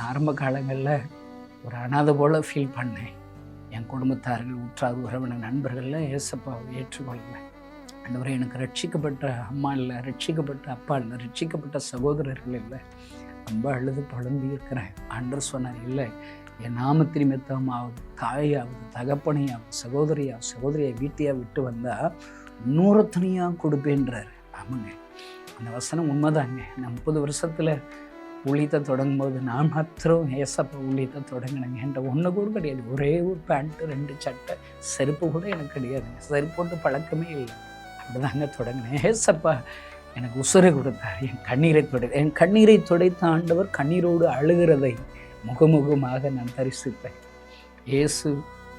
ஆரம்ப காலங்களில் ஒரு அனாதை போல் ஃபீல் பண்ணேன். என் குடும்பத்தார்கள், உற்றார் உறவினர், நண்பர்கள்லாம் ஏசப்பாவை ஏற்றுக்கொள்ளல. ஆண்டவரே, எனக்கு ரட்சிக்கப்பட்ட அம்மா இல்லை, ரட்சிக்கப்பட்ட அப்பா இல்லை, ரட்சிக்கப்பட்ட சகோதரர்கள் இல்லை. ரொம்ப அழுது புலம்பி இருக்கிறேன். ஆண்டவர் சொன்னார், இல்லை, என் நாமத்து நிமித்தமாவது, தாயாவது, தகப்பனையாவது, சகோதரியை வீட்டையாக விட்டு வந்தால் இன்னொருத்தனையாக கொடுப்பேன்றார். ஆமாங்க, அந்த வசனம் உண்மைதாங்க. நான் 30 வருஷத்தில் ஊழியத்தை தொடங்கும் போது நான் மாத்திரம் ஏசப்பா ஊழியத்தை தொடங்கினேங்க. என்ற ஒன்று கூட கிடையாது. ஒரே ஒரு பேண்ட்டு, 2 சட்டை, செருப்பு கூட எனக்கு கிடையாதுங்க. செருப்பு போட்டு பழக்கமே இல்லை. அப்படிதாங்க தொடங்கினேன். ஏசப்பா எனக்கு உசுரை கொடுத்தார். என் கண்ணீரை துடைத்த ஆண்டவர் கண்ணீரோடு அழுகிறதை முகமுகமாக நான் தரிசித்தேன். இயேசு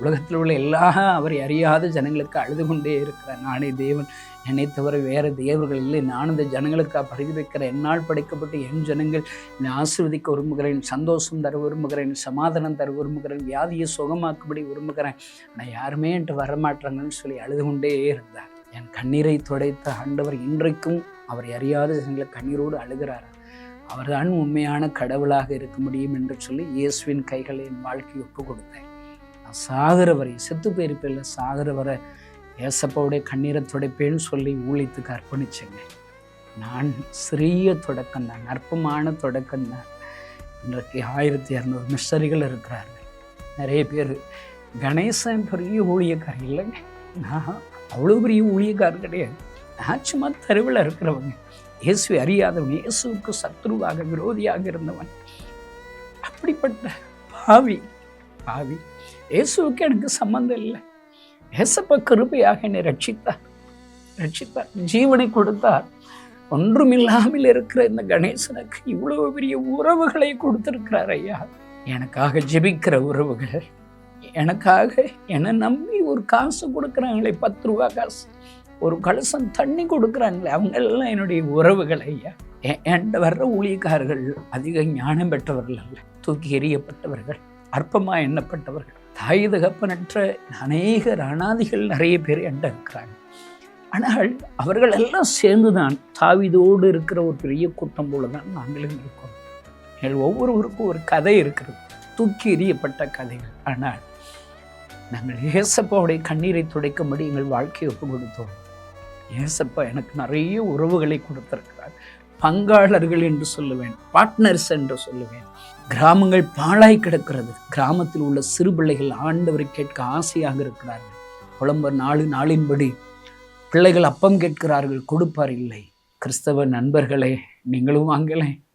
உலகத்தில் உள்ள எல்லா அவரை அறியாத ஜனங்களுக்கு அழுது கொண்டே இருக்கிறார். நானே தேவன், என்னை தவிர வேறு தேவர்கள் இல்லை, நான் இந்த ஜனங்களுக்காக பரிதபிக்கிறேன். என்னால் படைக்கப்பட்டு என் ஜனங்கள் என்னை ஆசீர்வதிக்க விரும்புகிறேன், சந்தோஷம் தர விரும்புகிறேன், சமாதானம் தர விரும்புகிறேன், வியாதியை சுகமாக்கும்படி விரும்புகிறேன். ஆனால் யாருமே என்று வரமாட்டாங்கன்னு சொல்லி அழுது கொண்டே இருந்தார். என் கண்ணீரை துடைத்த ஆண்டவர் இன்றைக்கும் அவரை அறியாத ஜனங்களை கண்ணீரோடு அழுகிறார். அவர்தான் உண்மையான கடவுளாக இருக்க முடியும் என்று சொல்லி இயேசுவின் கைகளை என் வாழ்க்கையை ஒப்பு கொடுத்தேன். நான் சாகிற வரை, செத்து போயிருப்பில்லை, சாகிற வரை ஏசப்பாவுடைய கண்ணீரை துடைப்பேன்னு சொல்லி ஊழியத்துக்கு அர்ப்பணிச்சேங்க. நான் சிறிய தொடக்கம்தான், அற்பமான தொடக்கம்தான். இன்றைக்கு 1200 மிஷனரிகள் இருக்கிறார்கள். நிறைய பேர் கணேசன் பெரிய ஊழியக்காரர் இல்லைங்க. நான் அவ்வளோ பெரிய ஊழியக்காரர் கிடையாது. நான் சும்மா தெருவில் இருக்கிறவங்க, இயேசுவை அறியாதவன், இயேசுவுக்கு சத்ருவாக விரோதியாக இருந்தவன். அப்படிப்பட்ட பாவி இயேசுவுக்கு எனக்கு சம்பந்தம் இல்லை. ஏசப்பா கிருபையாக என்னை ரட்சித்தார், ஜீவனை கொடுத்தார். ஒன்றுமில்லாமல் இருக்கிற இந்த கணேசனுக்கு இவ்வளவு பெரிய உறவுகளை கொடுத்திருக்கிறார் ஐயா. எனக்காக ஜெபிக்கிற உறவுகள், எனக்காக என்னை நம்பி ஒரு காசு கொடுக்குறாங்களே, 10 ரூபா காசு, ஒரு கலசம் தண்ணி கொடுக்குறாங்களே, அவங்க எல்லாம் என்னுடைய உறவுகள் ஐயா. என்கிட்ட வர்ற ஊழியக்காரர்கள் அதிக ஞானம் பெற்றவர்கள் அல்ல, தூக்கி எறியப்பட்டவர்கள், அற்பமாக எண்ணப்பட்டவர்கள், தாய் தகப்பனற்ற அநேக அனாதிகள் நிறைய பேர் என்கிட்ட இருக்கிறாங்க. ஆனால் அவர்கள் எல்லாம் சேர்ந்துதான் தாவீதோடு இருக்கிற ஒரு பெரிய கூட்டம் போல தான் நாங்களும் இருக்கோம். எங்கள் ஒவ்வொருவருக்கும் ஒரு கதை இருக்கிறது, தூக்கி எறியப்பட்ட கதைகள். ஆனால் நாங்கள் ஏசப்பாவுடைய கண்ணீரை துடைக்கும்படி எங்கள் வாழ்க்கையை ஒப்பு கொடுத்தோம். ஏசப்பா எனக்கு நிறைய உறவுகளை கொடுத்திருக்கிறார். பங்காளர்கள் என்று சொல்லுவேன், பார்ட்னர்ஸ் என்று சொல்லுவேன். கிராமங்கள் பாழாய் கிடக்கிறது. கிராமத்தில் உள்ள சிறு பிள்ளைகள் ஆண்டவரை கேட்க ஆசையாக இருக்கிறார்கள். புலம்பர் நாளின்படி பிள்ளைகள் அப்பம் கேட்கிறார்கள், கொடுப்பார் இல்லை. கிறிஸ்தவ நண்பர்களே, நீங்களும் வாங்கலை,